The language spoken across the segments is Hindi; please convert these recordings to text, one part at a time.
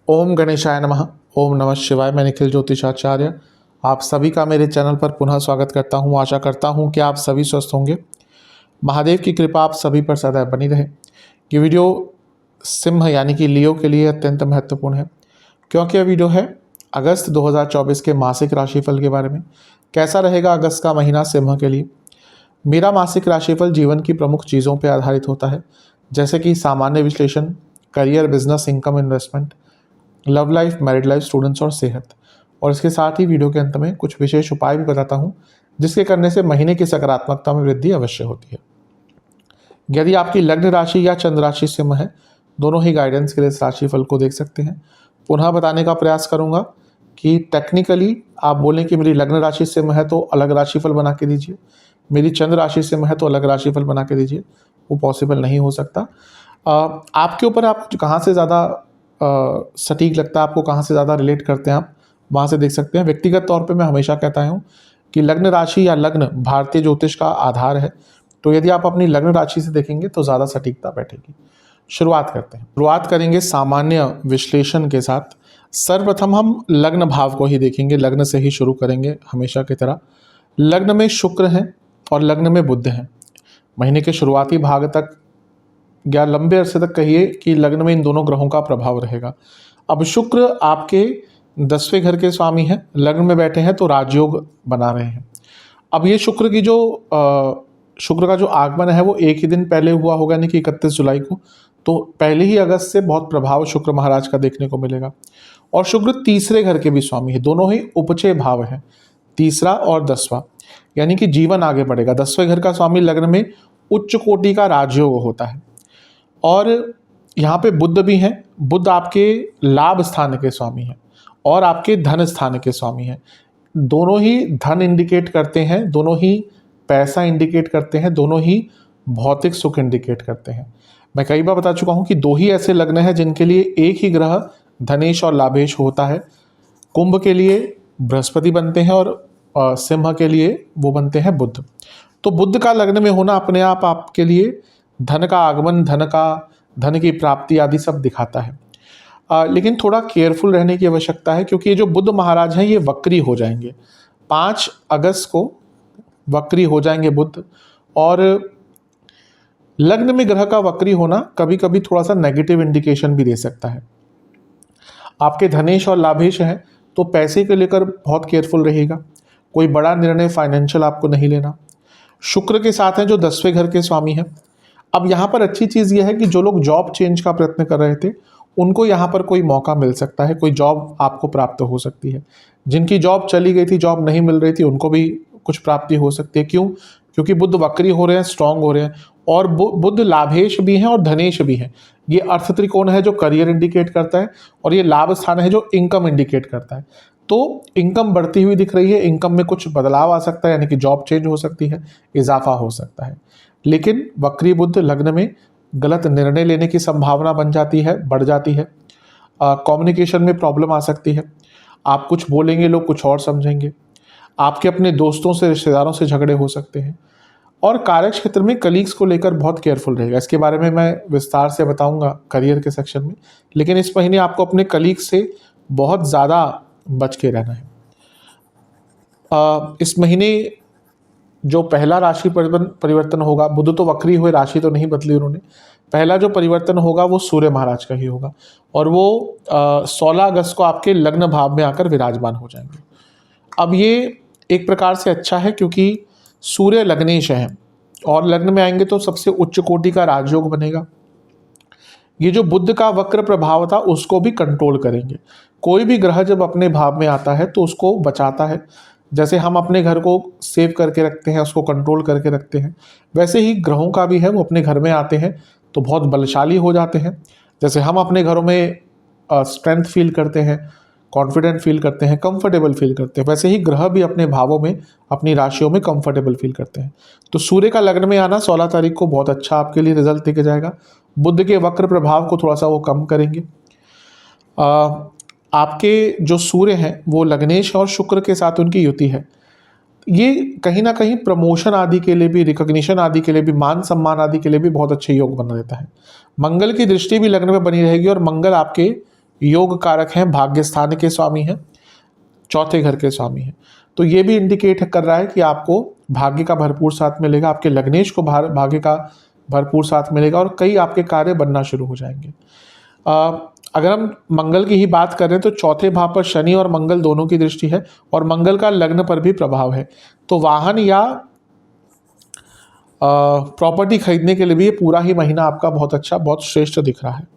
ओम गणेशाय नमः। ओम नमः शिवाय। मैं निखिल ज्योतिषाचार्य आप सभी का मेरे चैनल पर पुनः स्वागत करता हूं। आशा करता हूं कि आप सभी स्वस्थ होंगे। महादेव की कृपा आप सभी पर सदैव बनी रहे। ये वीडियो सिंह यानी कि लियो के लिए अत्यंत महत्वपूर्ण है, क्योंकि यह वीडियो है अगस्त 2024 के मासिक राशिफल के बारे में। कैसा रहेगा अगस्त का महीना सिंह के लिए। मेरा मासिक राशिफल जीवन की प्रमुख चीज़ों पर आधारित होता है, जैसे कि सामान्य विश्लेषण, career, business, income, investment, love life, married life, students और सेहत। और इसके साथ ही वीडियो के अंत में कुछ विशेष उपाय भी बताता हूं, जिसके करने से महीने की सकारात्मकता में वृद्धि अवश्य होती है। यदि आपकी लग्न राशि या चंद्र राशि सिंह है, दोनों ही गाइडेंस के लिए इस राशिफल को देख सकते हैं। पुनः बताने का प्रयास करूंगा कि टेक्निकली आप बोलें कि मेरी लग्न राशि सिंह है तो अलग राशिफल बना के दीजिए, मेरी चंद्र राशि सिंह है तो अलग राशिफल बना के दीजिए, वो पॉसिबल नहीं हो सकता। आपके ऊपर आप कहाँ से ज़्यादा सटीक लगता है, आपको कहाँ से ज़्यादा रिलेट करते हैं, आप वहाँ से देख सकते हैं। व्यक्तिगत तौर पे मैं हमेशा कहता हूँ कि लग्न राशि या लग्न भारतीय ज्योतिष का आधार है, तो यदि आप अपनी लग्न राशि से देखेंगे तो ज़्यादा सटीकता बैठेगी। शुरुआत करते हैं। शुरुआत करेंगे सामान्य विश्लेषण के साथ। सर्वप्रथम हम लग्न भाव को ही देखेंगे, लग्न से ही शुरू करेंगे हमेशा की तरह। लग्न में शुक्र हैं और लग्न में बुध हैं। महीने के शुरुआती भाग तक या लंबे अरसे तक कहिए कि लग्न में इन दोनों ग्रहों का प्रभाव रहेगा। अब शुक्र आपके 10वें घर के स्वामी हैं, लग्न में बैठे हैं तो राजयोग बना रहे हैं। अब ये शुक्र का जो आगमन है वो एक ही दिन पहले हुआ होगा, यानी कि 31 जुलाई को, तो पहले ही अगस्त से बहुत प्रभाव शुक्र महाराज का देखने को मिलेगा। और शुक्र तीसरे घर के भी स्वामी है, दोनों ही उपचय भाव हैं, तीसरा और 10वां, यानी कि जीवन आगे बढ़ेगा। 10वें घर का स्वामी लग्न में उच्च कोटि का राजयोग होता है। और यहाँ पे बुध भी हैं। बुध आपके लाभ स्थान के स्वामी हैं और आपके धन स्थान के स्वामी हैं। दोनों ही धन इंडिकेट करते हैं, दोनों ही पैसा इंडिकेट करते हैं, दोनों ही भौतिक सुख इंडिकेट करते हैं। मैं कई बार बता चुका हूँ कि दो ही ऐसे लग्न हैं जिनके लिए एक ही ग्रह धनेश और लाभेश होता है। कुंभ के लिए बृहस्पति बनते हैं और सिंह के लिए वो बनते हैं बुध। तो बुध का लग्न में होना अपने आप आपके लिए धन का आगमन, धन की प्राप्ति आदि सब दिखाता है। लेकिन थोड़ा केयरफुल रहने की आवश्यकता है, क्योंकि ये जो बुध महाराज हैं ये वक्री हो जाएंगे। 5 अगस्त को वक्री हो जाएंगे बुध। और लग्न में ग्रह का वक्री होना कभी कभी थोड़ा सा नेगेटिव इंडिकेशन भी दे सकता है। आपके धनेश और लाभेश हैं तो पैसे को लेकर बहुत केयरफुल रहेगा। कोई बड़ा निर्णय फाइनेंशियल आपको नहीं लेना। शुक्र के साथ हैं जो 10वें घर के स्वामी हैं। अब यहाँ पर अच्छी चीज़ यह है कि जो लोग जॉब चेंज का प्रयत्न कर रहे थे उनको यहाँ पर कोई मौका मिल सकता है, कोई जॉब आपको प्राप्त हो सकती है। जिनकी जॉब चली गई थी, जॉब नहीं मिल रही थी, उनको भी कुछ प्राप्ति हो सकती है। क्यों? क्योंकि बुध वक्री हो रहे हैं, स्ट्रांग हो रहे हैं, और बुध लाभेश भी हैं और धनेश भी हैं। ये अर्थ त्रिकोण है जो करियर इंडिकेट करता है, और ये लाभ स्थान है जो इनकम इंडिकेट करता है। तो इनकम बढ़ती हुई दिख रही है, इनकम में कुछ बदलाव आ सकता है, यानी कि जॉब चेंज हो सकती है, इजाफा हो सकता है। लेकिन वक्री बुध लग्न में गलत निर्णय लेने की संभावना बन जाती है, बढ़ जाती है। कम्युनिकेशन में प्रॉब्लम आ सकती है। आप कुछ बोलेंगे, लोग कुछ और समझेंगे। आपके अपने दोस्तों से, रिश्तेदारों से झगड़े हो सकते हैं। और कार्य क्षेत्र में कलीग्स को लेकर बहुत केयरफुल रहेगा। इसके बारे में मैं विस्तार से बताऊंगा करियर के सेक्शन में। लेकिन इस महीने आपको अपने कलीग्स से बहुत ज़्यादा बच के रहना है। इस महीने जो पहला राशि परिवर्तन होगा, बुध तो वक्री हुए, राशि तो नहीं बदली उन्होंने, पहला जो परिवर्तन होगा वो सूर्य महाराज का ही होगा, और वो 16 अगस्त को आपके लग्न भाव में आकर विराजमान हो जाएंगे। अब ये एक प्रकार से अच्छा है, क्योंकि सूर्य लग्नेश है और लग्न में आएंगे तो सबसे उच्च कोटि का राजयोग बनेगा। ये जो बुध का वक्र प्रभाव था उसको भी कंट्रोल करेंगे। कोई भी ग्रह जब अपने भाव में आता है तो उसको बचाता है। जैसे हम अपने घर को सेव करके रखते हैं, उसको कंट्रोल करके रखते हैं, वैसे ही ग्रहों का भी है, वो अपने घर में आते हैं तो बहुत बलशाली हो जाते हैं। जैसे हम अपने घरों में स्ट्रेंथ फील करते हैं, कॉन्फिडेंट फील करते हैं, कंफर्टेबल फील करते हैं, वैसे ही ग्रह भी अपने भावों में, अपनी राशियों में कंफर्टेबल फील करते हैं। तो सूर्य का लग्न में आना 16 तारीख को बहुत अच्छा आपके लिए रिजल्ट देके जाएगा। बुध के वक्र प्रभाव को थोड़ा सा वो कम करेंगे। आपके जो सूर्य हैं वो लग्नेश और शुक्र के साथ उनकी युति है। ये कहीं ना कहीं प्रमोशन आदि के लिए भी, रिकॉग्निशन आदि के लिए भी, मान सम्मान आदि के लिए भी बहुत अच्छे योग बना देता है। मंगल की दृष्टि भी लग्न में बनी रहेगी और मंगल आपके योग कारक हैं, भाग्य स्थान के स्वामी हैं, चौथे घर के स्वामी हैं। तो ये भी इंडिकेट कर रहा है कि आपको भाग्य का भरपूर साथ मिलेगा, आपके लग्नेश को भाग्य का भरपूर साथ मिलेगा और कई आपके कार्य बनना शुरू हो जाएंगे। अगर हम मंगल की ही बात करें तो चौथे भाव पर शनि और मंगल दोनों की दृष्टि है और मंगल का लग्न पर भी प्रभाव है। तो वाहन या प्रॉपर्टी खरीदने के लिए भी ये पूरा ही महीना आपका बहुत अच्छा, बहुत श्रेष्ठ दिख रहा है।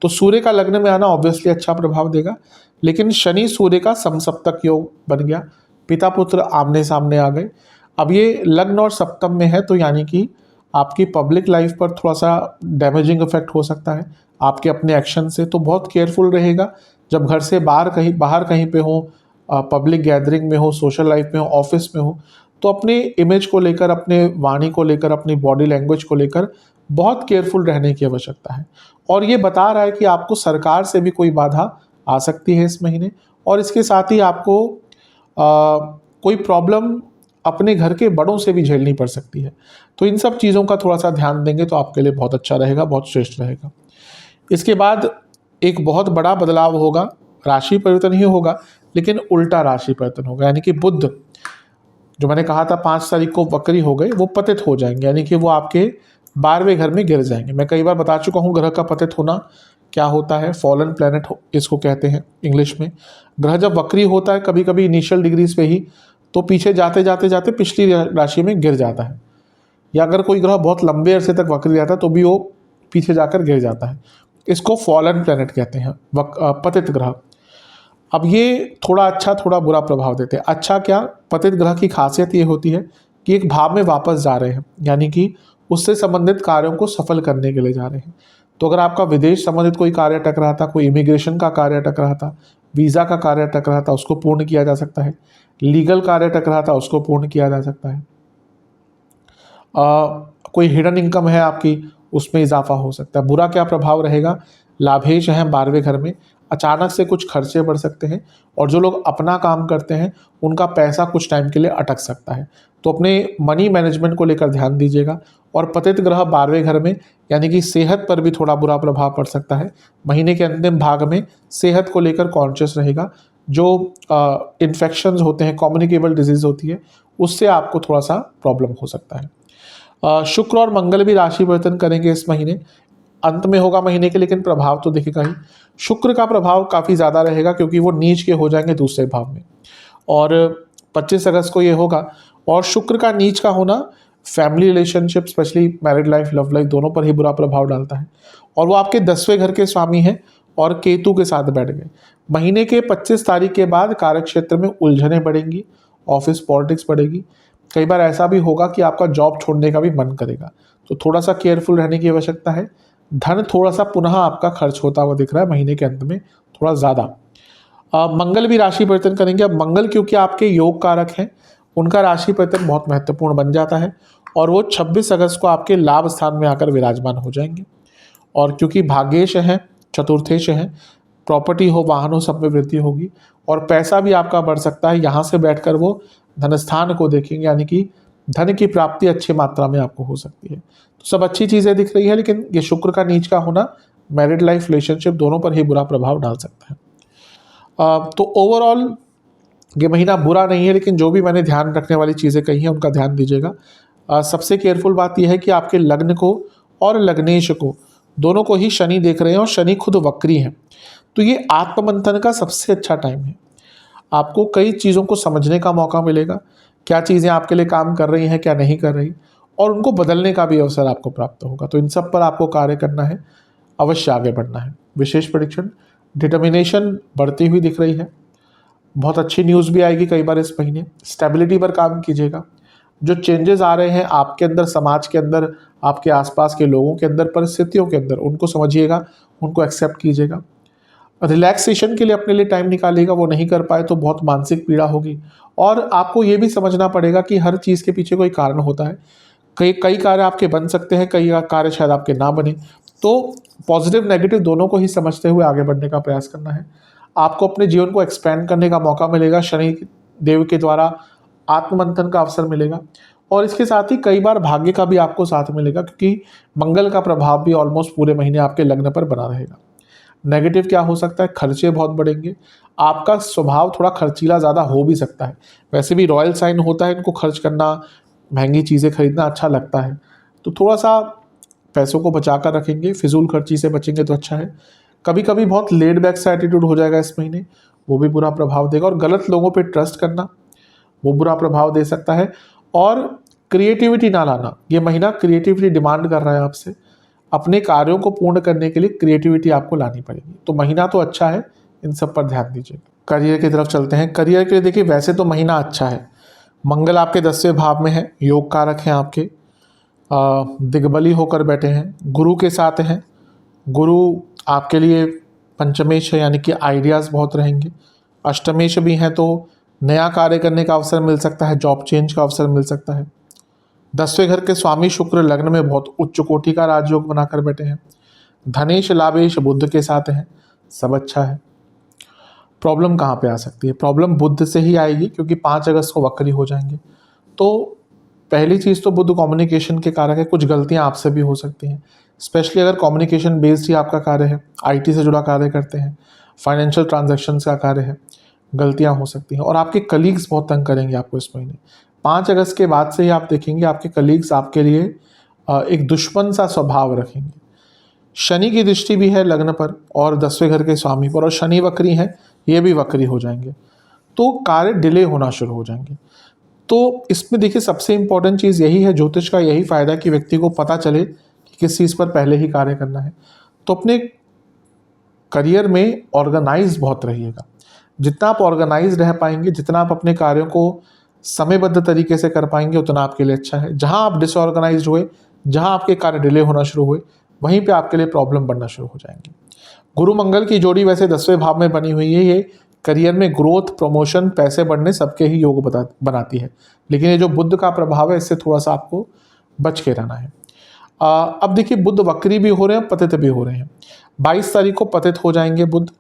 तो सूर्य का लग्न में आना ऑब्वियसली अच्छा प्रभाव देगा, लेकिन शनि सूर्य का समसप्तक योग बन गया, पिता पुत्र आमने सामने आ गए। अब ये लग्न और सप्तम में है, तो यानी कि आपकी पब्लिक लाइफ पर थोड़ा सा डैमेजिंग इफेक्ट हो सकता है आपके अपने एक्शन से। तो बहुत केयरफुल रहेगा जब घर से बाहर कहीं पे हो, पब्लिक गैदरिंग में हो, सोशल लाइफ में हो, ऑफिस में हो, तो अपने इमेज को लेकर, अपने वाणी को लेकर, अपनी बॉडी लैंग्वेज को लेकर बहुत केयरफुल रहने की आवश्यकता है। और ये बता रहा है कि आपको सरकार से भी कोई बाधा आ सकती है इस महीने, और इसके साथ ही आपको कोई प्रॉब्लम अपने घर के बड़ों से भी झेलनी पड़ सकती है। तो इन सब चीज़ों का थोड़ा सा ध्यान देंगे तो आपके लिए बहुत अच्छा रहेगा, बहुत श्रेष्ठ रहेगा। इसके बाद एक बहुत बड़ा बदलाव होगा, राशि परिवर्तन ही होगा लेकिन उल्टा राशि परिवर्तन होगा, यानी कि बुध जो मैंने कहा था 5 तारीख को वक्री हो गए, वो पतित हो जाएंगे, यानी कि वो आपके 12वें घर में गिर जाएंगे। मैं कई बार बता चुका हूँ ग्रह का पतित होना क्या होता है, फॉलन प्लैनेट इसको कहते हैं इंग्लिश में। ग्रह जब वक्री होता है कभी कभी इनिशियल डिग्रीज पे ही, तो पीछे जाते जाते जाते पिछली राशि में गिर जाता है, या अगर कोई ग्रह बहुत लंबे अरसे तक वक्री रहता है तो भी वो पीछे जाकर गिर जाता है। इसको फॉलन प्लैनेट कहते हैं, पतित ग्रह। अब ये थोड़ा अच्छा थोड़ा बुरा प्रभाव देते हैं। अच्छा क्या, पतित ग्रह की खासियत ये होती है कि एक भाव में वापस जा रहे हैं, यानी कि उससे संबंधित कार्यों को सफल करने के लिए जा रहे हैं। तो अगर आपका विदेश संबंधित कोई कार्य अटक रहा था, कोई इमिग्रेशन का कार्य अटक रहा था, वीज़ा का कार्य अटक रहा था, उसको पूर्ण किया जा सकता है। लीगल कार्य अटक रहा था, उसको पूर्ण किया जा सकता है। कोई हिडन इनकम है आपकी, उसमें इजाफा हो सकता है। बुरा क्या प्रभाव रहेगा, लाभेश हैं 12वें घर में, अचानक से कुछ खर्चे बढ़ सकते हैं, और जो लोग अपना काम करते हैं उनका पैसा कुछ टाइम के लिए अटक सकता है। तो अपने मनी मैनेजमेंट को लेकर ध्यान दीजिएगा। और पतित ग्रह 12वें घर में, यानी कि सेहत पर भी थोड़ा बुरा प्रभाव पड़ सकता है। महीने के अंतिम भाग में सेहत को लेकर कॉन्शियस रहेगा। जो इन्फेक्शंस होते हैं, कम्युनिकेबल डिजीज़ होती है, उससे आपको थोड़ा सा प्रॉब्लम हो सकता है। शुक्र और मंगल भी राशि परिवर्तन करेंगे इस महीने, अंत में होगा महीने के, लेकिन प्रभाव तो दिखेगा ही। शुक्र का प्रभाव काफ़ी ज़्यादा रहेगा क्योंकि वो नीच के हो जाएंगे दूसरे भाव में, और 25 अगस्त को ये होगा। और शुक्र का नीच का होना family relationship, specially married life, love life, दोनों पर ही बुरा प्रभाव डालता है। और वो आपके 10वें घर के स्वामी हैं और केतु के साथ बैठ गए। महीने के 25 तारीख के बाद कार्यक्षेत्र में उलझने बढ़ेंगी, ऑफिस पॉलिटिक्स बढ़ेगी। कई बार ऐसा भी होगा कि आपका जॉब छोड़ने का भी मन करेगा, तो थोड़ा सा केयरफुल रहने की आवश्यकता है। धन थोड़ा सा पुनः आपका खर्च होता हुआ दिख रहा है महीने के अंत में, थोड़ा ज़्यादा। मंगल भी राशि परिवर्तन करेंगे। अब मंगल क्योंकि आपके योग कारक हैं, उनका राशि परिवर्तन बहुत महत्वपूर्ण बन जाता है, और वो 26 अगस्त को आपके लाभ स्थान में आकर विराजमान हो जाएंगे। और क्योंकि भाग्येश हैं, चतुर्थेश हैं, प्रॉपर्टी हो, वाहन हो, सब में वृद्धि होगी, और पैसा भी आपका बढ़ सकता है। यहाँ से बैठकर वो धनस्थान को देखेंगे, यानी कि धन की प्राप्ति अच्छी मात्रा में आपको हो सकती है। तो सब अच्छी चीज़ें दिख रही है, लेकिन ये शुक्र का नीच का होना मैरिड लाइफ, रिलेशनशिप, दोनों पर ही बुरा प्रभाव डाल सकता है। तो ओवरऑल ये महीना बुरा नहीं है, लेकिन जो भी मैंने ध्यान रखने वाली चीज़ें कही हैं उनका ध्यान दीजिएगा। सबसे केयरफुल बात यह है कि आपके लग्न को और लग्नेश को, दोनों को ही शनि देख रहे हैं, और शनि खुद वक्री हैं। तो ये आत्ममंथन का सबसे अच्छा टाइम है। आपको कई चीज़ों को समझने का मौका मिलेगा, क्या चीज़ें आपके लिए काम कर रही हैं, क्या नहीं कर रही, और उनको बदलने का भी अवसर आपको प्राप्त होगा। तो इन सब पर आपको कार्य करना है, अवश्य आगे बढ़ना है। विशेष प्रेडिक्शन, डिटर्मिनेशन बढ़ती हुई दिख रही है। बहुत अच्छी न्यूज़ भी आएगी कई बार इस महीने। स्टेबिलिटी पर काम कीजिएगा। जो चेंजेस आ रहे हैं आपके अंदर, समाज के अंदर, आपके आसपास के लोगों के अंदर, परिस्थितियों के अंदर, उनको समझिएगा, उनको एक्सेप्ट कीजिएगा। रिलैक्सेशन के लिए अपने लिए टाइम निकालिएगा, वो नहीं कर पाए तो बहुत मानसिक पीड़ा होगी। और आपको ये भी समझना पड़ेगा कि हर चीज़ के पीछे कोई कारण होता है। कई कार्य आपके बन सकते हैं, कई कार्य शायद आपके ना बने। तो पॉजिटिव नेगेटिव दोनों को ही समझते हुए आगे बढ़ने का प्रयास करना है। आपको अपने जीवन को एक्सपेंड करने का मौका मिलेगा शनि देव के द्वारा। आत्ममंथन का अवसर मिलेगा। और इसके साथ ही कई बार भाग्य का भी आपको साथ मिलेगा, क्योंकि मंगल का प्रभाव भी ऑलमोस्ट पूरे महीने आपके लग्न पर बना रहेगा। नेगेटिव क्या हो सकता है, खर्चे बहुत बढ़ेंगे, आपका स्वभाव थोड़ा खर्चीला ज़्यादा हो भी सकता है। वैसे भी रॉयल साइन होता है, इनको खर्च करना, महंगी चीज़ें खरीदना अच्छा लगता है, तो थोड़ा सा पैसों को बचा कर रखेंगे, फिजूल खर्ची से बचेंगे तो अच्छा है। कभी कभी बहुत लेड बैक सा एटीट्यूड हो जाएगा इस महीने, वो भी बुरा प्रभाव देगा। और गलत लोगों पे ट्रस्ट करना, वो बुरा प्रभाव दे सकता है। और क्रिएटिविटी ना लाना, ये महीना क्रिएटिविटी डिमांड कर रहा है आपसे, अपने कार्यों को पूर्ण करने के लिए क्रिएटिविटी आपको लानी पड़ेगी। तो महीना तो अच्छा है, इन सब पर ध्यान दीजिए। करियर की तरफ चलते हैं। करियर के लिए देखिए, वैसे तो महीना अच्छा है, मंगल आपके 10वें भाव में है, योग कारक हैं आपके, दिग्बली होकर बैठे हैं, गुरु के साथ हैं। गुरु आपके लिए पंचमेश है, यानी कि आइडियाज़ बहुत रहेंगे। अष्टमेश भी हैं, तो नया कार्य करने का अवसर मिल सकता है, जॉब चेंज का अवसर मिल सकता है। 10वें घर के स्वामी शुक्र लग्न में बहुत उच्च कोटि का राजयोग बनाकर बैठे हैं। धनेश लाभेश बुध के साथ हैं, सब अच्छा है। प्रॉब्लम कहाँ पे आ सकती है, प्रॉब्लम बुध से ही आएगी, क्योंकि 5 अगस्त को वक्री हो जाएंगे। तो पहली चीज़ तो बुध कम्युनिकेशन के कारक है, कुछ गलतियाँ आपसे भी हो सकती हैं, स्पेशली अगर कम्युनिकेशन बेस्ड ही आपका कार्य है, आईटी से जुड़ा कार्य करते हैं, फाइनेंशियल ट्रांजैक्शन का कार्य है, गलतियाँ हो सकती हैं। और आपके कलीग्स बहुत तंग करेंगे आपको इस महीने। 5 अगस्त के बाद से ही आप देखेंगे आपके कलीग्स आपके लिए एक दुश्मन सा स्वभाव रखेंगे। शनि की दृष्टि भी है लग्न पर और 10वें घर के स्वामी पर, और शनि वक्री है, ये भी वक्री हो जाएंगे, तो कार्य डिले होना शुरू हो जाएंगे। तो इसमें देखिए, सबसे इंपॉर्टेंट चीज़ यही है, ज्योतिष का यही फायदा कि व्यक्ति को पता चले कि किस चीज़ पर पहले ही कार्य करना है। तो अपने करियर में ऑर्गेनाइज बहुत रहिएगा। जितना आप ऑर्गेनाइज रह पाएंगे, जितना आप अपने कार्यों को समयबद्ध तरीके से कर पाएंगे, उतना आपके लिए अच्छा है। जहाँ आप डिसऑर्गेनाइज हुए, जहाँ आपके कार्य डिले होना शुरू हुए, वहीं पे आपके लिए प्रॉब्लम बढ़ना शुरू हो जाएंगी। गुरु मंगल की जोड़ी वैसे 10वें भाव में बनी हुई है, ये करियर में ग्रोथ, प्रमोशन, पैसे बढ़ने सबके ही योग बनाती है। लेकिन ये जो बुध का प्रभाव है, इससे थोड़ा सा आपको बच के रहना है। अब देखिए, बुध वक्री भी हो रहे हैं, पतित भी हो रहे हैं। 22 तारीख को पतित हो जाएंगे बुध।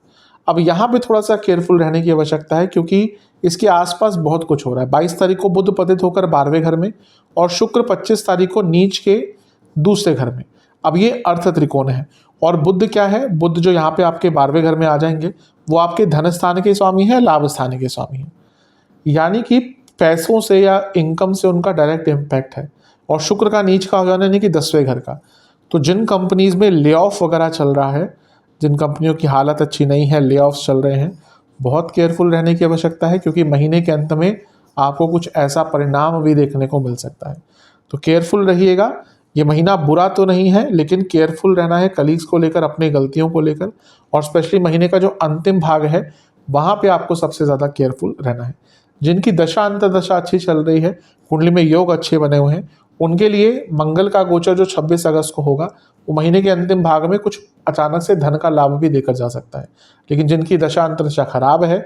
अब यहाँ पे थोड़ा सा केयरफुल रहने की आवश्यकता है, क्योंकि इसके आसपास बहुत कुछ हो रहा है। 22 तारीख को बुध पतित होकर 12वें घर में, और शुक्र 25 तारीख को नीच के दूसरे घर में। अब ये अर्थ त्रिकोण है, और बुध क्या है, बुध जो यहाँ पे आपके 12वें घर में आ जाएंगे, वो आपके धन स्थान के स्वामी है, लाभ स्थान के स्वामी है, यानी कि पैसों से या इनकम से उनका डायरेक्ट इम्पैक्ट है। और शुक्र का नीच का हो जाना, यानी कि 10वें घर का। तो जिन कंपनीज में ले ऑफ वगैरह चल रहा है, जिन कंपनियों की हालत अच्छी नहीं है, ले ऑफ्स चल रहे हैं, बहुत केयरफुल रहने की आवश्यकता है, क्योंकि महीने के अंत में आपको कुछ ऐसा परिणाम भी देखने को मिल सकता है। तो केयरफुल रहिएगा। ये महीना बुरा तो नहीं है, लेकिन केयरफुल रहना है कलीग्स को लेकर, अपनी गलतियों को लेकर, और स्पेशली महीने का जो अंतिम भाग है, वहाँ पे आपको सबसे ज़्यादा केयरफुल रहना है। जिनकी दशा अंतर्दशा अच्छी चल रही है, कुंडली में योग अच्छे बने हुए हैं, उनके लिए मंगल का गोचर जो 26 अगस्त को होगा, वो महीने के अंतिम भाग में कुछ अचानक से धन का लाभ भी देकर जा सकता है। लेकिन जिनकी दशा अंतर्दशा खराब है,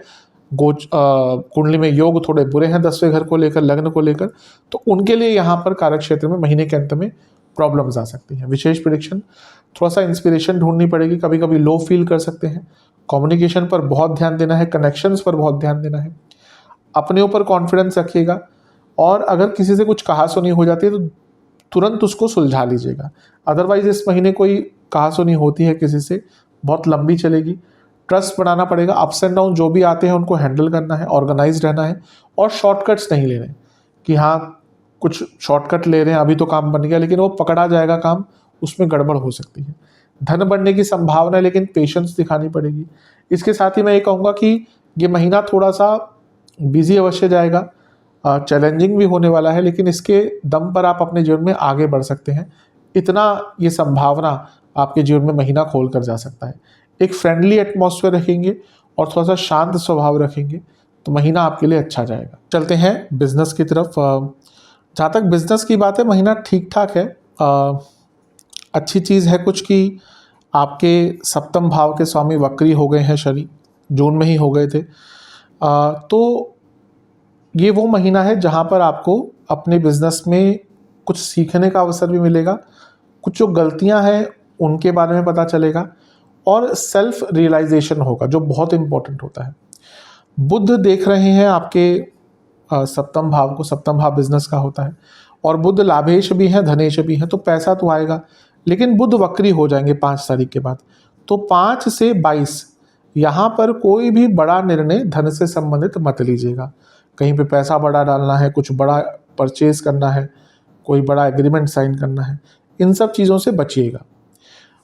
कुंडली में योग थोड़े बुरे हैं 10वें घर को लेकर, लग्न को लेकर, तो उनके लिए यहाँ पर कार्य क्षेत्र में महीने के अंत में प्रॉब्लम्स आ सकती हैं। विशेष प्रेडिक्शन, थोड़ा सा इंस्पिरेशन ढूंढनी पड़ेगी, कभी कभी लो फील कर सकते हैं। कम्युनिकेशन पर बहुत ध्यान देना है, कनेक्शंस पर बहुत ध्यान देना है, अपने ऊपर कॉन्फिडेंस रखिएगा। और अगर किसी से कुछ कहासुनी हो जाती है तो तुरंत उसको सुलझा लीजिएगा। अदरवाइज इस महीने कोई कहासुनी होती है किसी से, बहुत लंबी चलेगी। ट्रस्ट बनाना पड़ेगा, अप्स एंड डाउन जो भी आते हैं उनको हैंडल करना है, ऑर्गेनाइज रहना है, और शॉर्टकट्स नहीं लेने कि हाँ कुछ शॉर्टकट ले रहे हैं, अभी तो काम बन गया, लेकिन वो पकड़ा जाएगा काम, उसमें गड़बड़ हो सकती है। धन बढ़ने की संभावना है, लेकिन पेशेंस दिखानी पड़ेगी। इसके साथ ही मैं ये कहूँगा कि ये महीना थोड़ा सा बिजी अवश्य जाएगा, चैलेंजिंग भी होने वाला है, लेकिन इसके दम पर आप अपने जीवन में आगे बढ़ सकते हैं। इतना ये संभावना आपके जीवन में महीना खोल कर जा सकता है। एक फ्रेंडली एटमॉस्फेयर रखेंगे और थोड़ा सा शांत स्वभाव रखेंगे तो महीना आपके लिए अच्छा जाएगा। चलते हैं बिजनेस की तरफ। जहाँ तक बिजनेस की बात है, महीना ठीक ठाक है। अच्छी चीज़ है कुछ कि आपके 7वें भाव के स्वामी वक्री हो गए हैं, शनि जून में ही हो गए थे। तो ये वो महीना है जहाँ पर आपको अपने बिजनेस में कुछ सीखने का अवसर भी मिलेगा, कुछ जो गलतियाँ हैं उनके बारे में पता चलेगा, और सेल्फ रियलाइजेशन होगा, जो बहुत इम्पोर्टेंट होता है। बुध देख रहे हैं आपके सप्तम भाव को, सप्तम भाव बिजनेस का होता है, और बुध लाभेश भी है, धनेश भी है, तो पैसा तो आएगा। लेकिन बुध वक्री हो जाएंगे 5 तारीख के बाद। तो 5 से 22 यहाँ पर कोई भी बड़ा निर्णय धन से संबंधित मत लीजिएगा। कहीं पे पैसा बड़ा डालना है, कुछ बड़ा परचेज करना है, कोई बड़ा एग्रीमेंट साइन करना है, इन सब चीज़ों से बचिएगा।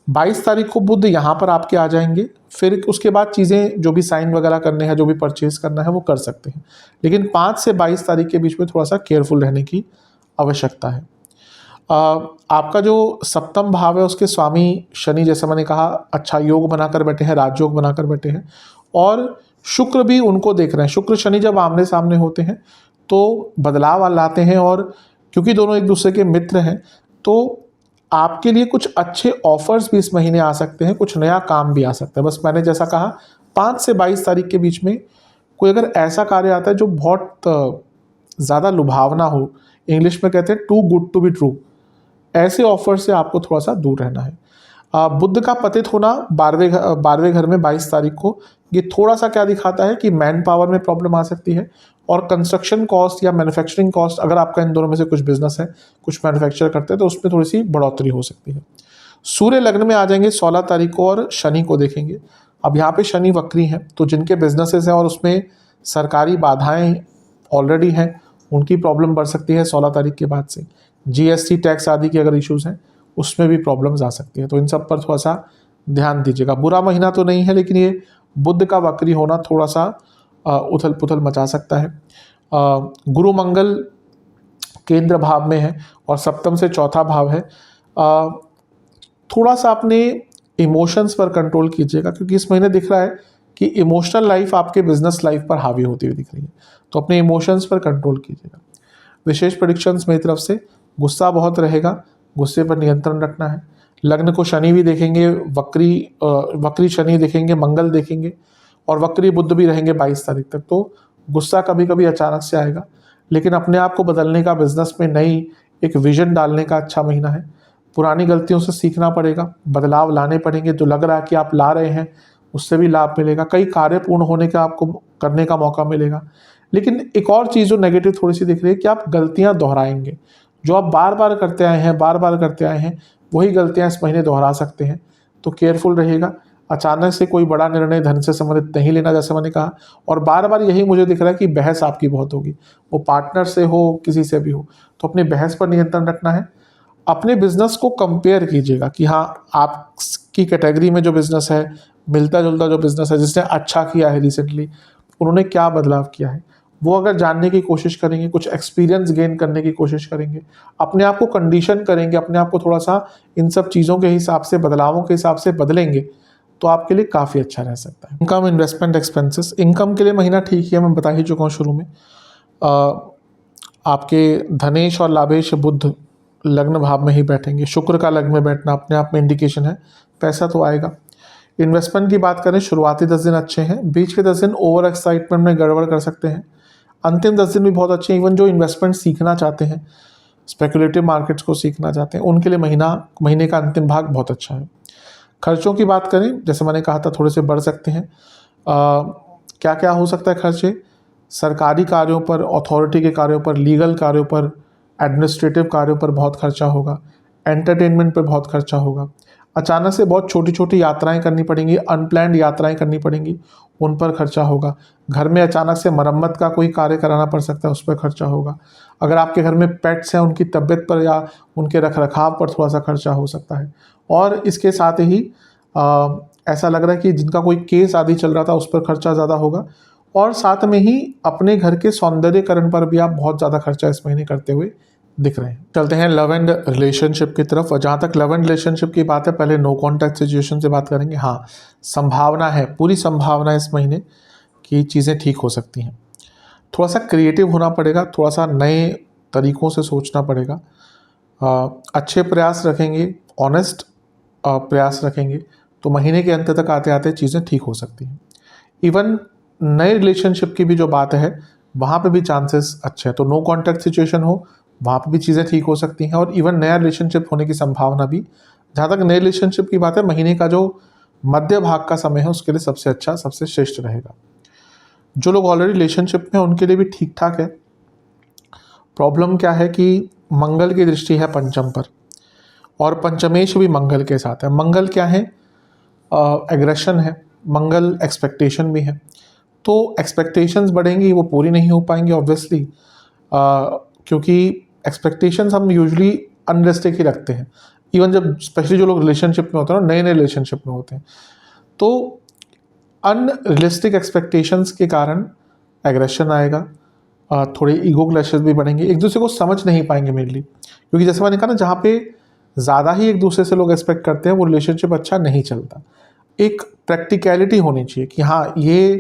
22 तारीख को बुध यहाँ पर आपके आ जाएंगे, फिर उसके बाद चीज़ें जो भी साइन वगैरह करने हैं, जो भी परचेज करना है वो कर सकते हैं। लेकिन 5 से 22 तारीख के बीच में थोड़ा सा केयरफुल रहने की आवश्यकता है। आपका जो सप्तम भाव है उसके स्वामी शनि, जैसे मैंने कहा, अच्छा योग बनाकर बैठे हैं, राजयोग बनाकर बैठे हैं, और शुक्र भी उनको देख रहे हैं। शुक्र शनि जब आमने सामने होते हैं तो बदलाव लाते हैं, और क्योंकि दोनों एक दूसरे के मित्र हैं तो आपके लिए कुछ अच्छे ऑफर्स भी इस महीने आ सकते हैं, कुछ नया काम भी आ सकता है। बस मैंने जैसा कहा 5 से 22 तारीख के बीच में कोई अगर ऐसा कार्य आता है जो बहुत ज़्यादा लुभावना हो, इंग्लिश में कहते हैं too good to be true, ऐसे ऑफर से आपको थोड़ा सा दूर रहना है। बुध का पतित होना 12वें घर में 22 तारीख को, ये थोड़ा सा क्या दिखाता है कि मैन पावर में प्रॉब्लम आ सकती है, और कंस्ट्रक्शन कॉस्ट या मैन्युफैक्चरिंग कॉस्ट, अगर आपका इन दोनों में से कुछ बिजनेस है, कुछ मैन्युफैक्चर करते हैं, तो उसमें थोड़ी सी बढ़ोतरी हो सकती है। सूर्य लग्न में आ जाएंगे 16 तारीख को, और शनि को देखेंगे। अब यहाँ पे शनि वक्री हैं, तो जिनके बिजनेसेस हैं और उसमें सरकारी बाधाएं ऑलरेडी हैं, उनकी प्रॉब्लम बढ़ सकती है 16 तारीख के बाद से। जीएसटी टैक्स आदि के अगर इश्यूज़ हैं उसमें भी प्रॉब्लम्स आ सकती है, तो इन सब पर थोड़ा सा ध्यान दीजिएगा। बुरा महीना तो नहीं है, लेकिन ये बुध का वक्री होना थोड़ा सा उथल पुथल मचा सकता है। गुरु मंगल केंद्र भाव में है और सप्तम से चौथा भाव है। थोड़ा सा अपने इमोशंस पर कंट्रोल कीजिएगा, क्योंकि इस महीने दिख रहा है कि इमोशनल लाइफ आपके बिजनेस लाइफ पर हावी होती हुई दिख रही है, तो अपने इमोशंस पर कंट्रोल कीजिएगा। विशेष प्रेडिक्शंस मेरी तरफ से, गुस्सा बहुत रहेगा, गुस्से पर नियंत्रण रखना है। लग्न को शनि भी देखेंगे, वक्री शनि देखेंगे, मंगल देखेंगे, और वक्री बुध भी रहेंगे 22 तारीख तक। तो गुस्सा कभी कभी अचानक से आएगा, लेकिन अपने आप को बदलने का, बिजनेस में नई एक विजन डालने का अच्छा महीना है। पुरानी गलतियों से सीखना पड़ेगा, बदलाव लाने पड़ेंगे। जो लग रहा है कि आप ला रहे हैं उससे भी लाभ मिलेगा, कई कार्य पूर्ण होने का आपको करने का मौका मिलेगा। लेकिन एक और चीज़ जो नेगेटिव थोड़ी सी दिख रही है कि आप गलतियां दोहराएंगे, जो आप बार बार करते आए हैं, बार बार करते आए हैं, वही गलतियां इस महीने दोहरा सकते हैं, तो केयरफुल रहिएगा। अचानक से कोई बड़ा निर्णय धन से संबंधित नहीं लेना, जैसे मैंने कहा। और बार बार यही मुझे दिख रहा है कि बहस आपकी बहुत होगी, वो पार्टनर से हो, किसी से भी हो, तो अपनी बहस पर नियंत्रण रखना है। अपने बिजनेस को कंपेयर कीजिएगा कि हाँ, आपकी कैटेगरी में जो बिजनेस है, मिलता जुलता जो बिजनेस है, जिसने अच्छा किया है रिसेंटली, उन्होंने क्या बदलाव किया है, वो अगर जानने की कोशिश करेंगे, कुछ एक्सपीरियंस गेन करने की कोशिश करेंगे, अपने आप को कंडीशन करेंगे, अपने आप को थोड़ा सा इन सब चीज़ों के हिसाब से, बदलावों के हिसाब से बदलेंगे, तो आपके लिए काफ़ी अच्छा रह सकता है। Income, investment, expenses. इनकम के लिए महीना ठीक ही है, मैं बता ही चुका हूँ शुरू में। आपके धनेश और लाभेश बुध लग्न भाव में ही बैठेंगे। शुक्र का लग्न में बैठना अपने आप में इंडिकेशन है, पैसा तो आएगा। इन्वेस्टमेंट की बात करें, शुरुआती 10 दिन अच्छे हैं, बीच के 10 दिन ओवर एक्साइटमेंट में गड़बड़ कर सकते हैं, अंतिम 10 दिन भी बहुत अच्छे हैं। इवन जो इन्वेस्टमेंट सीखना चाहते हैं, स्पेकुलेटिव मार्केट्स को सीखना चाहते हैं, उनके लिए महीने का अंतिम भाग बहुत अच्छा है। खर्चों की बात करें, जैसे मैंने कहा था, थोड़े से बढ़ सकते हैं। क्या क्या हो सकता है खर्चे? सरकारी कार्यों पर, अथॉरिटी के कार्यों पर, लीगल कार्यों पर, एडमिनिस्ट्रेटिव कार्यों पर बहुत खर्चा होगा, एंटरटेनमेंट पर बहुत खर्चा होगा। अचानक से बहुत छोटी छोटी यात्राएं करनी पड़ेंगी, अनप्लैन्ड यात्राएं करनी पड़ेंगी, उन पर खर्चा होगा। घर में अचानक से मरम्मत का कोई कार्य कराना पड़ सकता है, उस पर खर्चा होगा। अगर आपके घर में पेट्स हैं, उनकी तबीयत पर या उनके रखरखाव पर थोड़ा सा खर्चा हो सकता है। और इसके साथ ही ऐसा लग रहा है कि जिनका कोई केस आदि चल रहा था, उस पर खर्चा ज़्यादा होगा। और साथ में ही अपने घर के सौंदर्यकरण पर भी आप बहुत ज़्यादा खर्चा इस महीने करते हुए दिख रहे हैं। चलते हैं लव एंड रिलेशनशिप की तरफ। और जहाँ तक लव एंड रिलेशनशिप की बात है, पहले नो कॉन्टैक्ट सिचुएशन से बात करेंगे। हाँ, संभावना है, पूरी संभावना इस महीने की चीज़ें ठीक हो सकती हैं। थोड़ा सा क्रिएटिव होना पड़ेगा, थोड़ा सा नए तरीक़ों से सोचना पड़ेगा। अच्छे प्रयास रखेंगे, ऑनेस्ट प्रयास रखेंगे, तो महीने के अंत तक आते आते चीज़ें ठीक हो सकती हैं। इवन नए रिलेशनशिप की भी जो बात है, वहाँ पे भी चांसेस अच्छे हैं। तो नो कॉन्टैक्ट सिचुएशन हो, वहाँ पे भी चीज़ें ठीक हो सकती हैं। और इवन नया रिलेशनशिप होने की संभावना भी, जहाँ तक नए रिलेशनशिप की बात है, महीने का जो मध्य भाग का समय है उसके लिए सबसे अच्छा, सबसे श्रेष्ठ रहेगा। जो लोग ऑलरेडी रिलेशनशिप में हैं, उनके लिए भी ठीक ठाक है। प्रॉब्लम क्या है कि मंगल की दृष्टि है पंचम पर, और पंचमेश भी मंगल के साथ है। मंगल क्या है? एग्रेशन है। मंगल एक्सपेक्टेशन भी है। तो एक्सपेक्टेशंस बढ़ेंगी, वो पूरी नहीं हो पाएंगी ऑब्वियसली, क्योंकि एक्सपेक्टेशंस हम यूजुअली अनरियलिस्टिक ही रखते हैं। इवन जब स्पेशली जो लोग रिलेशनशिप में होते हैं ना, नए नए रिलेशनशिप में होते हैं, तो अनरियलिस्टिक एक्सपेक्टेशंस के कारण एग्रेशन आएगा, थोड़े ईगो क्लैशेस भी बढ़ेंगे, एक दूसरे को समझ नहीं पाएंगे मेनली, क्योंकि जैसे मैंने कहा ना, जहाँ पे ज़्यादा ही एक दूसरे से लोग एक्सपेक्ट करते हैं वो रिलेशनशिप अच्छा नहीं चलता। एक प्रैक्टिकलिटी होनी चाहिए कि हाँ ये,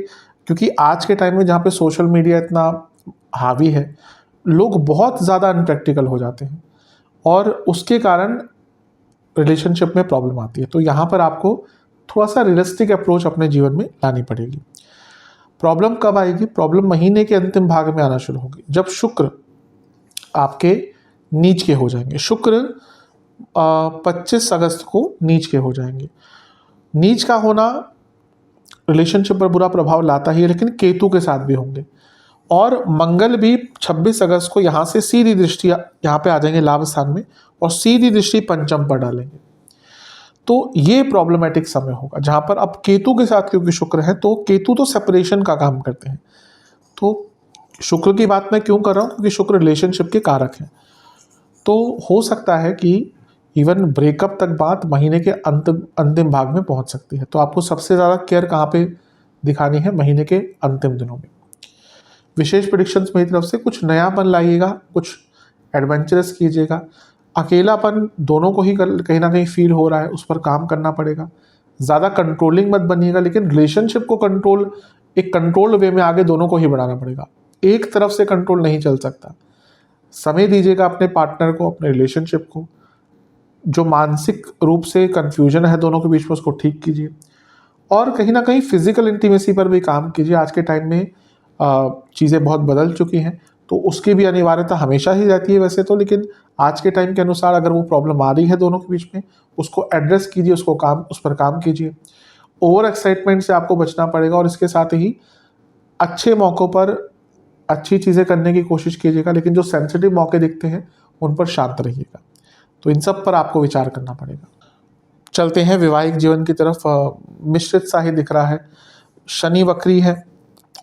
क्योंकि आज के टाइम में जहाँ पे सोशल मीडिया इतना हावी है, लोग बहुत ज़्यादा अनप्रैक्टिकल हो जाते हैं और उसके कारण रिलेशनशिप में प्रॉब्लम आती है। तो यहाँ पर आपको थोड़ा सा रियलिस्टिक अप्रोच अपने जीवन में लानी पड़ेगी। प्रॉब्लम कब आएगी? प्रॉब्लम महीने के अंतिम भाग में आना शुरू होगी, जब शुक्र आपके नीच के हो जाएंगे। शुक्र 25 अगस्त को नीच के हो जाएंगे। नीच का होना रिलेशनशिप पर बुरा प्रभाव लाता ही है, लेकिन केतु के साथ भी होंगे। और मंगल भी 26 अगस्त को यहाँ से सीधी दृष्टि यहाँ पे आ जाएंगे लाभ स्थान में, और सीधी दृष्टि पंचम पर डालेंगे। तो ये प्रॉब्लमेटिक समय होगा, जहाँ पर अब केतु के साथ क्योंकि शुक्र है, तो केतु तो सेपरेशन का काम करते हैं। तो शुक्र की बात मैं क्यों कर रहा हूँ? क्योंकि शुक्र रिलेशनशिप के कारक हैं। तो हो सकता है कि इवन ब्रेकअप तक बात महीने के अंतिम भाग में पहुंच सकती है। तो आपको सबसे ज़्यादा केयर कहाँ पे दिखानी है? महीने के अंतिम दिनों में। विशेष प्रेडिक्शंस मेरी तरफ से, कुछ नयापन लाइएगा, कुछ एडवेंचरस कीजिएगा। अकेलापन दोनों को ही कहीं ना कहीं फील हो रहा है, उस पर काम करना पड़ेगा। ज़्यादा कंट्रोलिंग मत बनिएगा, लेकिन रिलेशनशिप को एक कंट्रोल्ड वे में आगे दोनों को ही बढ़ाना पड़ेगा। एक तरफ से कंट्रोल नहीं चल सकता। समय दीजिएगा अपने पार्टनर को, अपने रिलेशनशिप को। जो मानसिक रूप से कंफ्यूजन है दोनों के बीच में, उसको ठीक कीजिए। और कहीं ना कहीं फिजिकल इंटीमेसी पर भी काम कीजिए। आज के टाइम में चीज़ें बहुत बदल चुकी हैं, तो उसकी भी अनिवार्यता हमेशा ही रहती है वैसे तो, लेकिन आज के टाइम के अनुसार अगर वो प्रॉब्लम आ रही है दोनों के बीच में, उसको एड्रेस कीजिए, उस पर काम कीजिए। ओवर एक्साइटमेंट से आपको बचना पड़ेगा, और इसके साथ ही अच्छे मौक़ों पर अच्छी चीज़ें करने की कोशिश कीजिएगा, लेकिन जो सेंसिटिव मौके दिखते हैं उन पर शांत रहिएगा। तो इन सब पर आपको विचार करना पड़ेगा। चलते हैं वैवाहिक जीवन की तरफ। मिश्रित सा ही दिख रहा है। शनि वक्री है,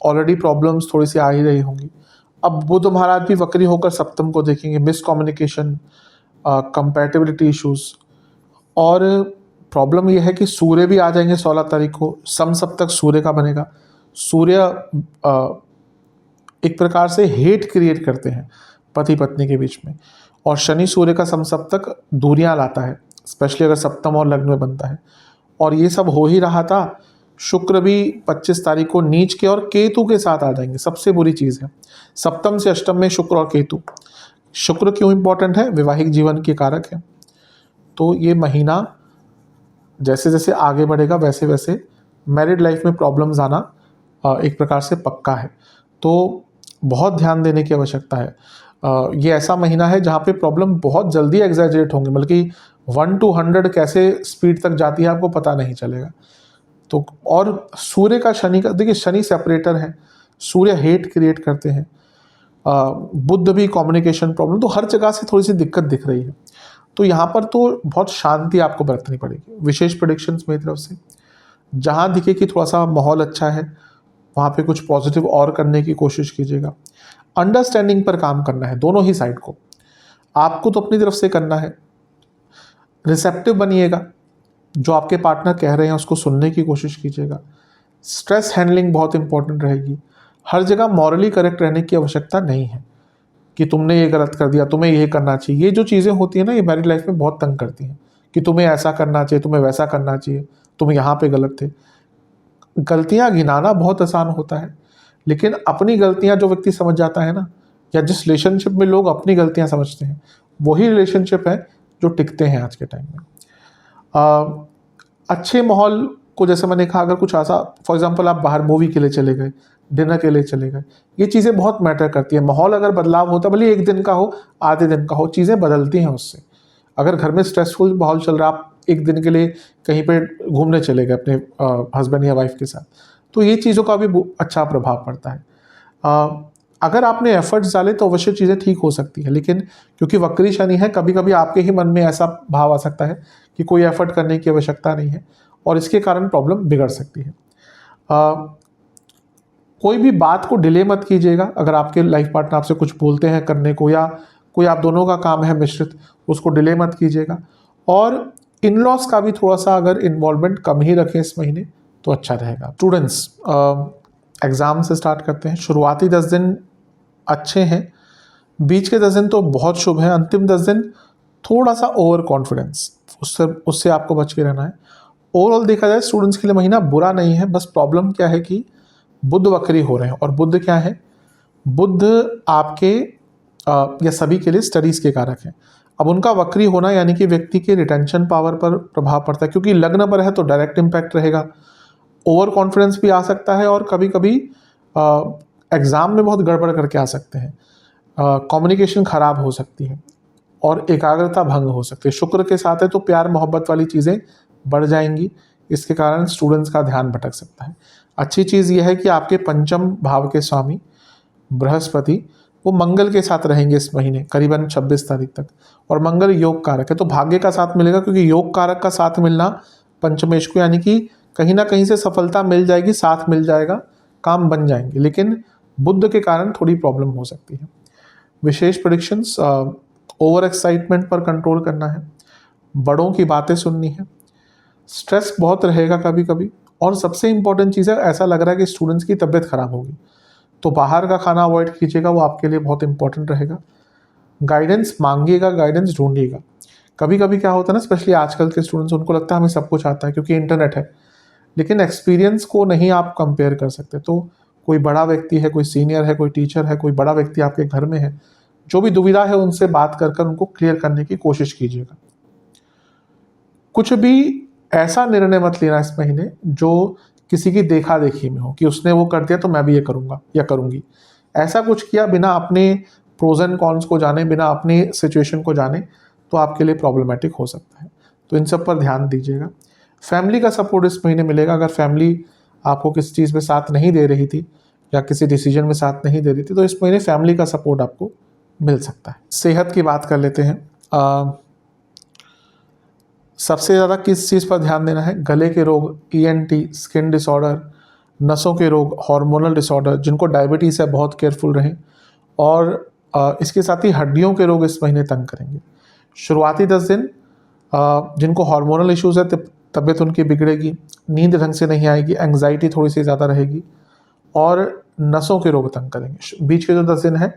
ऑलरेडी प्रॉब्लम्स थोड़ी सी आ ही रही होंगी। अब बुध महाराज भी वक्री होकर सप्तम को देखेंगे। मिसकम्युनिकेशन, कंपैटिबिलिटी इश्यूज, और प्रॉब्लम यह है कि सूर्य भी आ जाएंगे 16 तारीख को। समसप्तक सूर्य का बनेगा। सूर्य एक प्रकार से हेट क्रिएट करते हैं पति पत्नी के बीच में, और शनि सूर्य का समसप्तक दूरियां लाता है, स्पेशली अगर सप्तम और लग्न में बनता है। और ये सब हो ही रहा था। शुक्र भी 25 तारीख को नीच के और केतु के साथ आ जाएंगे। सबसे बुरी चीज़ है, सप्तम से अष्टम में शुक्र और केतु। शुक्र क्यों इंपॉर्टेंट है? वैवाहिक जीवन के कारक है। तो ये महीना जैसे जैसे आगे बढ़ेगा, वैसे वैसे मैरिड लाइफ में प्रॉब्लम्स आना एक प्रकार से पक्का है। तो बहुत ध्यान देने की आवश्यकता है। ये ऐसा महीना है जहाँ पे प्रॉब्लम बहुत जल्दी एग्जैजरेट होंगे, बल्कि 1 to 100 कैसे स्पीड तक जाती है आपको पता नहीं चलेगा। तो और सूर्य का शनि का, देखिए शनि सेपरेटर है, सूर्य हेट क्रिएट करते हैं। बुध भी कम्युनिकेशन प्रॉब्लम, तो हर जगह से थोड़ी सी दिक्कत दिख रही है। तो यहाँ पर तो बहुत शांति आपको बरतनी पड़ेगी। विशेष प्रेडिक्शंस मेरी तरफ से, जहाँ दिखे कि थोड़ा सा माहौल अच्छा है, वहाँ पे कुछ पॉजिटिव और करने की कोशिश कीजिएगा। अंडरस्टैंडिंग पर काम करना है दोनों ही साइड को, आपको तो अपनी तरफ से करना है। रिसेप्टिव बनिएगा, जो आपके पार्टनर कह रहे हैं उसको सुनने की कोशिश कीजिएगा। स्ट्रेस हैंडलिंग बहुत इंपॉर्टेंट रहेगी। हर जगह मॉरली करेक्ट रहने की आवश्यकता नहीं है कि तुमने ये गलत कर दिया, तुम्हें ये करना चाहिए। ये जो चीज़ें होती हैं ना, ये मैरिड लाइफ में बहुत तंग करती हैं कि तुम्हें ऐसा करना चाहिए, तुम्हें वैसा करना चाहिए, तुम यहाँ पे गलत थे। गलतियाँ गिनाना बहुत आसान होता है, लेकिन अपनी गलतियाँ जो व्यक्ति समझ जाता है ना, या जिस रिलेशनशिप में लोग अपनी गलतियाँ समझते हैं, वही रिलेशनशिप है जो टिकते हैं आज के टाइम में। अच्छे माहौल को, जैसे मैंने कहा, अगर कुछ ऐसा, फॉर एग्जांपल आप बाहर मूवी के लिए चले गए, डिनर के लिए चले गए, ये चीज़ें बहुत मैटर करती है। माहौल अगर बदलाव होता है, भले एक दिन का हो, आधे दिन का हो, चीज़ें बदलती हैं उससे। अगर घर में स्ट्रेसफुल माहौल चल रहा है, आप एक दिन के लिए कहीं पे घूमने चले गए अपने हस्बैंड या वाइफ के साथ, तो ये चीज़ों का भी अच्छा प्रभाव पड़ता है। अगर आपने एफर्ट्स डाले तो अवश्य चीज़ें ठीक हो सकती है, लेकिन क्योंकि वक्री शनि है, कभी कभी आपके ही मन में ऐसा भाव आ सकता है कि कोई एफर्ट करने की आवश्यकता नहीं है और इसके कारण प्रॉब्लम बिगड़ सकती है। कोई भी बात को डिले मत कीजिएगा। अगर आपके लाइफ पार्टनर आपसे कुछ बोलते हैं करने को, या कोई आप दोनों का काम है मिश्रित, उसको डिले मत कीजिएगा। और इन लॉस का भी थोड़ा सा अगर इन्वॉल्वमेंट कम ही रखें इस महीने तो अच्छा रहेगा। स्टूडेंट्स, एग्ज़ाम से स्टार्ट करते हैं। शुरुआती 10 दिन अच्छे हैं, बीच के 10 दिन तो बहुत शुभ हैं, अंतिम 10 दिन थोड़ा सा ओवर कॉन्फिडेंस, उससे आपको बच के रहना है। ओवरऑल देखा जाए स्टूडेंट्स के लिए महीना बुरा नहीं है, बस प्रॉब्लम क्या है कि बुध वक्री हो रहे हैं, और बुध क्या है, बुध आपके या सभी के लिए स्टडीज़ के कारक हैं। अब उनका वक्री होना यानी कि व्यक्ति के रिटेंशन पावर पर प्रभाव पड़ता है, क्योंकि लग्न पर है तो डायरेक्ट इम्पैक्ट रहेगा। ओवर कॉन्फिडेंस भी आ सकता है और कभी कभी एग्ज़ाम में बहुत गड़बड़ करके आ सकते हैं। कम्युनिकेशन खराब हो सकती है और एकाग्रता भंग हो सकती है। शुक्र के साथ है तो प्यार मोहब्बत वाली चीज़ें बढ़ जाएंगी, इसके कारण स्टूडेंट्स का ध्यान भटक सकता है। अच्छी चीज़ यह है कि आपके पंचम भाव के स्वामी बृहस्पति वो मंगल के साथ रहेंगे इस महीने करीबन 26 तारीख तक, और मंगल योग कारक है तो भाग्य का साथ मिलेगा, क्योंकि योग कारक का साथ मिलना पंचमेश को, यानी कि कहीं ना कहीं से सफलता मिल जाएगी, साथ मिल जाएगा, काम बन जाएंगे, लेकिन बुध के कारण थोड़ी प्रॉब्लम हो सकती है। विशेष प्रेडिक्शंस, ओवर एक्साइटमेंट पर कंट्रोल करना है, बड़ों की बातें सुननी है, स्ट्रेस बहुत रहेगा कभी कभी, और सबसे इंपॉर्टेंट चीज़ है, ऐसा लग रहा है कि स्टूडेंट्स की तबीयत खराब होगी तो बाहर का खाना अवॉइड कीजिएगा, वो आपके लिए बहुत इंपॉर्टेंट रहेगा। गाइडेंस मांगिएगा, गाइडेंस ढूंढिएगा। कभी कभी क्या होता है ना, स्पेशली आजकल के स्टूडेंट्स, उनको लगता है हमें सब कुछ आता है क्योंकि इंटरनेट है, लेकिन एक्सपीरियंस को नहीं आप कंपेयर कर सकते। तो कोई बड़ा व्यक्ति है, कोई सीनियर है, कोई टीचर है, कोई बड़ा व्यक्ति आपके घर में है, जो भी दुविधा है उनसे बात कर उनको क्लियर करने की कोशिश कीजिएगा। कुछ भी ऐसा निर्णय मत लेना इस महीने जो किसी की देखा देखी में हो, कि उसने वो कर दिया तो मैं भी ये करूँगा या करूँगी। ऐसा कुछ किया बिना अपने प्रोज एंड कॉन्स को जाने, बिना अपनी सिचुएशन को जाने, तो आपके लिए प्रॉब्लमेटिक हो सकता है। तो इन सब पर ध्यान दीजिएगा। फैमिली का सपोर्ट इस महीने मिलेगा। अगर फैमिली आपको किसी चीज़ में साथ नहीं दे रही थी या किसी डिसीजन में साथ नहीं दे रही थी, तो इस महीने फैमिली का सपोर्ट आपको मिल सकता है। सेहत की बात कर लेते हैं। सबसे ज़्यादा किस चीज़ पर ध्यान देना है? गले के रोग, ENT, स्किन डिसऑर्डर, नसों के रोग, हार्मोनल डिसऑर्डर, जिनको डायबिटीज़ है बहुत केयरफुल रहें, और इसके साथ ही हड्डियों के रोग इस महीने तंग करेंगे। शुरुआती 10 दिन जिनको हार्मोनल इश्यूज़ है तबीयत उनकी बिगड़ेगी, नींद ढंग से नहीं आएगी, एंग्जाइटी थोड़ी सी ज़्यादा रहेगी, और नसों के रोग तंग करेंगे। बीच के जो 10 दिन है,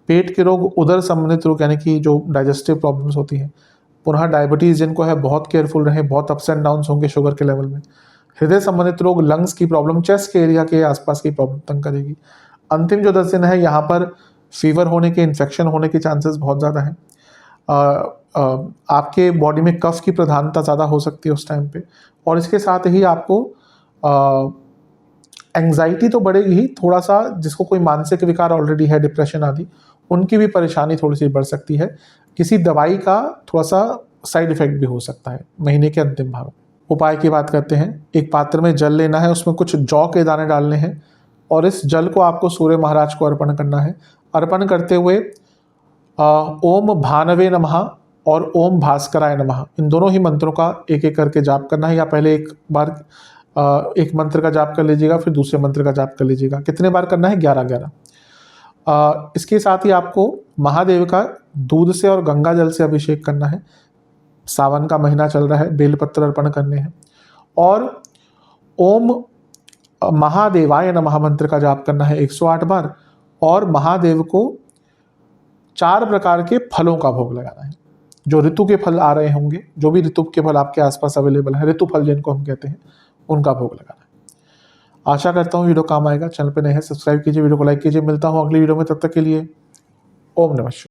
पेट के रोग, उदर संबंधित रोग यानी कि जो डाइजेस्टिव प्रॉब्लम्स होती हैं, पुनः डायबिटीज़ जिनको है बहुत केयरफुल रहें, बहुत अप्स एंड डाउन्स होंगे शुगर के लेवल में। हृदय संबंधित रोग, लंग्स की प्रॉब्लम, चेस्ट के एरिया के आसपास की प्रॉब्लम तंग करेगी। अंतिम जो 10 दिन है, यहाँ पर फीवर होने के, इन्फेक्शन होने के चांसेस बहुत ज़्यादा हैं। आपके बॉडी में कफ की प्रधानता ज़्यादा हो सकती है उस टाइम पे, और इसके साथ ही आपको एंग्जाइटी तो बढ़ेगी ही, थोड़ा सा जिसको कोई मानसिक विकार ऑलरेडी है, डिप्रेशन आदि, उनकी भी परेशानी थोड़ी सी बढ़ सकती है। किसी दवाई का थोड़ा सा साइड इफेक्ट भी हो सकता है महीने के अंतिम भाग में। उपाय की बात करते हैं। एक पात्र में जल लेना है, उसमें कुछ जौ के दाने डालने हैं, और इस जल को आपको सूर्य महाराज को अर्पण करना है। अर्पण करते हुए ओम भानवे नमः और ओम भास्कराय नमः, इन दोनों ही मंत्रों का एक एक करके जाप करना है, या पहले एक बार एक मंत्र का जाप कर लीजिएगा, फिर दूसरे मंत्र का जाप कर लीजिएगा। कितने बार करना है? 11-11। इसके साथ ही आपको महादेव का दूध से और गंगा जल से अभिषेक करना है। सावन का महीना चल रहा है, बेलपत्र अर्पण करने हैं, और ओम महादेवाय नमः मंत्र का जाप करना है 108 बार, और महादेव को 4 प्रकार के फलों का भोग लगाना है। जो ऋतु के फल आ रहे होंगे, जो भी ऋतु के फल आपके आसपास अवेलेबल है, ऋतु फल जिनको हम कहते हैं, उनका भोग लगाना है। आशा करता हूँ वीडियो काम आएगा। चैनल पे नए हैं सब्सक्राइब कीजिए, वीडियो को लाइक कीजिए। मिलता हूँ अगली वीडियो में, तब तक के लिए ओम नमः शिवाय।